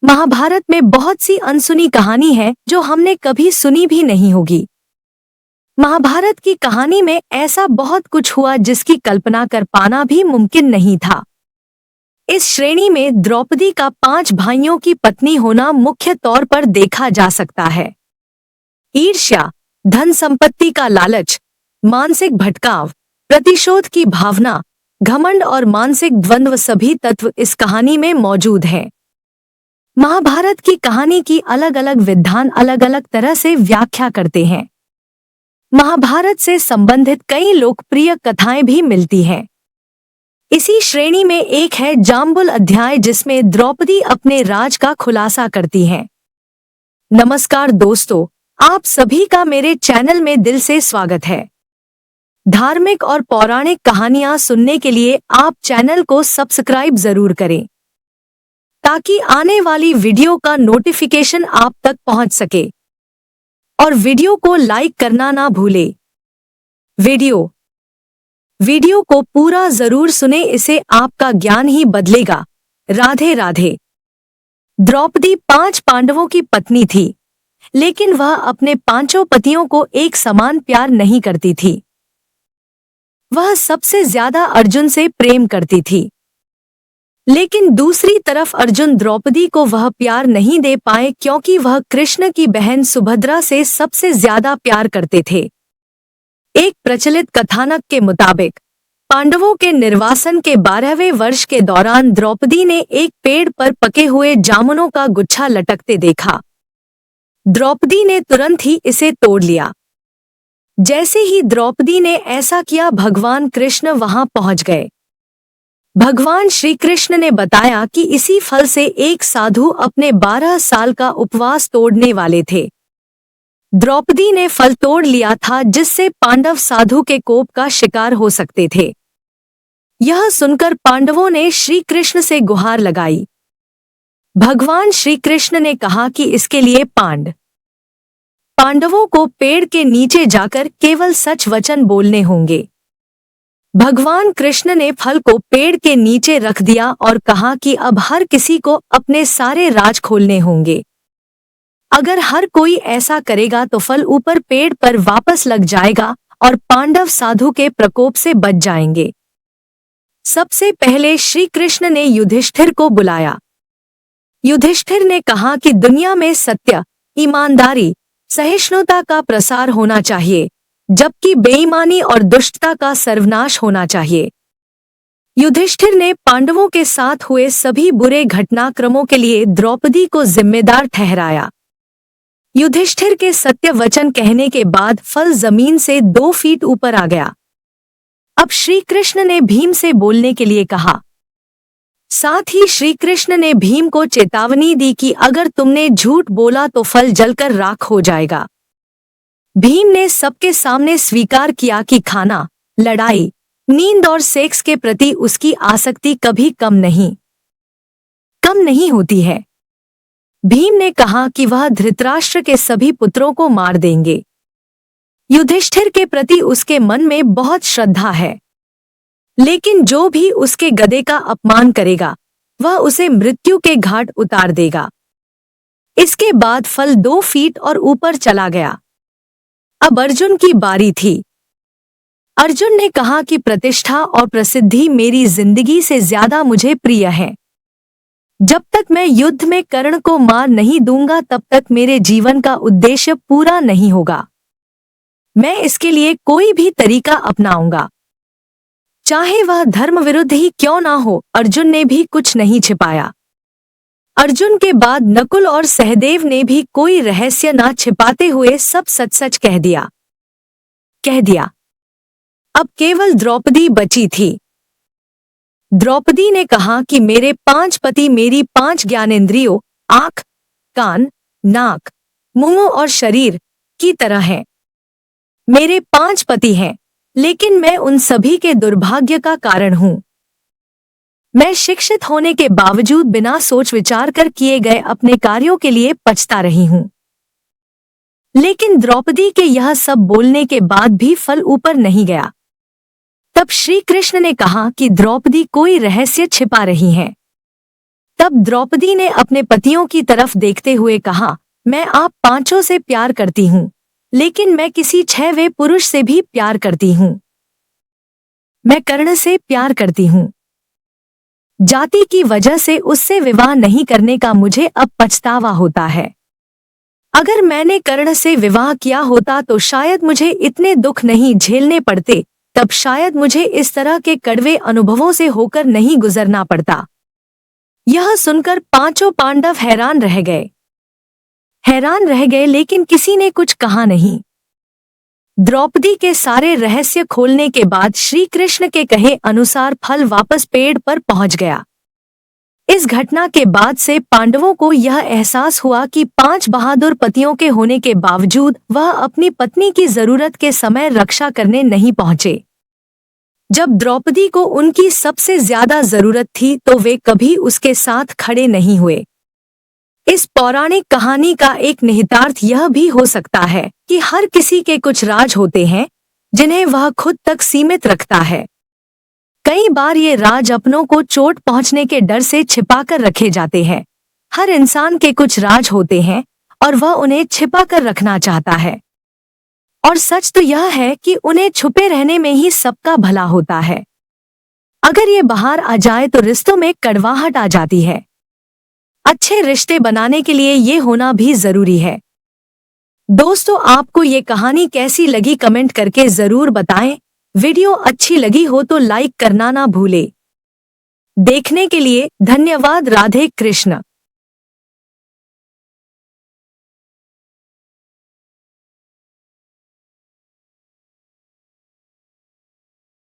महाभारत में बहुत सी अनसुनी कहानी है जो हमने कभी सुनी भी नहीं होगी। महाभारत की कहानी में ऐसा बहुत कुछ हुआ जिसकी कल्पना कर पाना भी मुमकिन नहीं था। इस श्रेणी में द्रौपदी का 5 भाइयों की पत्नी होना मुख्य तौर पर देखा जा सकता है। ईर्ष्या, धन संपत्ति का लालच, मानसिक भटकाव, प्रतिशोध की भावना, घमंड और मानसिक द्वंद्व सभी तत्व इस कहानी में मौजूद हैं। महाभारत की कहानी की अलग अलग विद्वान अलग अलग तरह से व्याख्या करते हैं। महाभारत से संबंधित कई लोकप्रिय कथाएं भी मिलती हैं। इसी श्रेणी में एक है जाम्बुल अध्याय, जिसमें द्रौपदी अपने राज का खुलासा करती हैं। नमस्कार दोस्तों, आप सभी का मेरे चैनल में दिल से स्वागत है। धार्मिक और पौराणिक कहानियां सुनने के लिए आप चैनल को सब्सक्राइब जरूर करें ताकि आने वाली वीडियो का नोटिफिकेशन आप तक पहुंच सके, और वीडियो को लाइक करना ना भूलें। वीडियो को पूरा जरूर सुने, इससे आपका ज्ञान ही बदलेगा। राधे राधे। द्रौपदी 5 पांडवों की पत्नी थी, लेकिन वह अपने 5 पतियों को एक समान प्यार नहीं करती थी। वह सबसे ज्यादा अर्जुन से प्रेम करती थी, लेकिन दूसरी तरफ अर्जुन द्रौपदी को वह प्यार नहीं दे पाए क्योंकि वह कृष्ण की बहन सुभद्रा से सबसे ज्यादा प्यार करते थे। एक प्रचलित कथानक के मुताबिक पांडवों के निर्वासन के 12वें वर्ष के दौरान द्रौपदी ने एक पेड़ पर पके हुए जामुनों का गुच्छा लटकते देखा। द्रौपदी ने तुरंत ही इसे तोड़ लिया। जैसे ही द्रौपदी ने ऐसा किया, भगवान कृष्ण वहां पहुंच गए। भगवान श्री कृष्ण ने बताया कि इसी फल से एक साधु अपने 12 साल का उपवास तोड़ने वाले थे। द्रौपदी ने फल तोड़ लिया था, जिससे पांडव साधु के कोप का शिकार हो सकते थे। यह सुनकर पांडवों ने श्री कृष्ण से गुहार लगाई। भगवान श्री कृष्ण ने कहा कि इसके लिए पांडवों को पेड़ के नीचे जाकर केवल सच वचन बोलने होंगे। भगवान कृष्ण ने फल को पेड़ के नीचे रख दिया और कहा कि अब हर किसी को अपने सारे राज खोलने होंगे। अगर हर कोई ऐसा करेगा तो फल ऊपर पेड़ पर वापस लग जाएगा और पांडव साधु के प्रकोप से बच जाएंगे। सबसे पहले श्री कृष्ण ने युधिष्ठिर को बुलाया। युधिष्ठिर ने कहा कि दुनिया में सत्य, ईमानदारी, सहिष्णुता का प्रसार होना चाहिए, जबकि बेईमानी और दुष्टता का सर्वनाश होना चाहिए। युधिष्ठिर ने पांडवों के साथ हुए सभी बुरे घटनाक्रमों के लिए द्रौपदी को जिम्मेदार ठहराया। युधिष्ठिर के सत्य वचन कहने के बाद फल जमीन से 2 फीट ऊपर आ गया। अब श्री कृष्ण ने भीम से बोलने के लिए कहा। साथ ही श्री कृष्ण ने भीम को चेतावनी दी कि अगर तुमने झूठ बोला तो फल जलकर राख हो जाएगा। भीम ने सबके सामने स्वीकार किया कि खाना, लड़ाई, नींद और सेक्स के प्रति उसकी आसक्ति कभी कम नहीं होती है। भीम ने कहा कि वह धृतराष्ट्र के सभी पुत्रों को मार देंगे। युधिष्ठिर के प्रति उसके मन में बहुत श्रद्धा है, लेकिन जो भी उसके गदे का अपमान करेगा वह उसे मृत्यु के घाट उतार देगा। इसके बाद फल 2 फीट और ऊपर चला गया। अब अर्जुन की बारी थी। अर्जुन ने कहा कि प्रतिष्ठा और प्रसिद्धि मेरी जिंदगी से ज्यादा मुझे प्रिय है। जब तक मैं युद्ध में कर्ण को मार नहीं दूंगा तब तक मेरे जीवन का उद्देश्य पूरा नहीं होगा। मैं इसके लिए कोई भी तरीका अपनाऊंगा, चाहे वह धर्म विरुद्ध ही क्यों ना हो। अर्जुन ने भी कुछ नहीं छिपाया। अर्जुन के बाद नकुल और सहदेव ने भी कोई रहस्य ना छिपाते हुए सब सच सच कह दिया। अब केवल द्रौपदी बची थी। द्रौपदी ने कहा कि मेरे 5 पति मेरी 5 ज्ञानेंद्रियों, आंख, कान, नाक, मुंह और शरीर की तरह हैं। मेरे 5 पति हैं, लेकिन मैं उन सभी के दुर्भाग्य का कारण हूं। मैं शिक्षित होने के बावजूद बिना सोच विचार कर किए गए अपने कार्यों के लिए पछता रही हूं। लेकिन द्रौपदी के यह सब बोलने के बाद भी फल ऊपर नहीं गया। तब श्री कृष्ण ने कहा कि द्रौपदी कोई रहस्य छिपा रही हैं। तब द्रौपदी ने अपने पतियों की तरफ देखते हुए कहा, मैं आप पांचों से प्यार करती हूँ, लेकिन मैं किसी 6वें पुरुष से भी प्यार करती हूँ। मैं कर्ण से प्यार करती हूँ। जाति की वजह से उससे विवाह नहीं करने का मुझे अब पछतावा होता है। अगर मैंने कर्ण से विवाह किया होता तो शायद मुझे इतने दुख नहीं झेलने पड़ते, तब शायद मुझे इस तरह के कड़वे अनुभवों से होकर नहीं गुजरना पड़ता। यह सुनकर पांचों पांडव हैरान रह गए लेकिन किसी ने कुछ कहा नहीं। द्रौपदी के सारे रहस्य खोलने के बाद श्री कृष्ण के कहे अनुसार फल वापस पेड़ पर पहुंच गया। इस घटना के बाद से पांडवों को यह एहसास हुआ कि 5 बहादुर पतियों के होने के बावजूद वह अपनी पत्नी की जरूरत के समय रक्षा करने नहीं पहुंचे। जब द्रौपदी को उनकी सबसे ज्यादा जरूरत थी तो वे कभी उसके साथ खड़े नहीं हुए। इस पौराणिक कहानी का एक निहितार्थ यह भी हो सकता है कि हर किसी के कुछ राज होते हैं जिन्हें वह खुद तक सीमित रखता है। कई बार ये राज अपनों को चोट पहुंचने के डर से छिपाकर रखे जाते हैं। हर इंसान के कुछ राज होते हैं और वह उन्हें छिपाकर रखना चाहता है। और सच तो यह है कि उन्हें छुपे रहने में ही सबका भला होता है। अगर ये बाहर आ जाए तो रिश्तों में कड़वाहट आ जाती है। अच्छे रिश्ते बनाने के लिए ये होना भी जरूरी है। दोस्तों, आपको ये कहानी कैसी लगी कमेंट करके जरूर बताएं। वीडियो अच्छी लगी हो तो लाइक करना ना भूले। देखने के लिए धन्यवाद। राधे कृष्ण।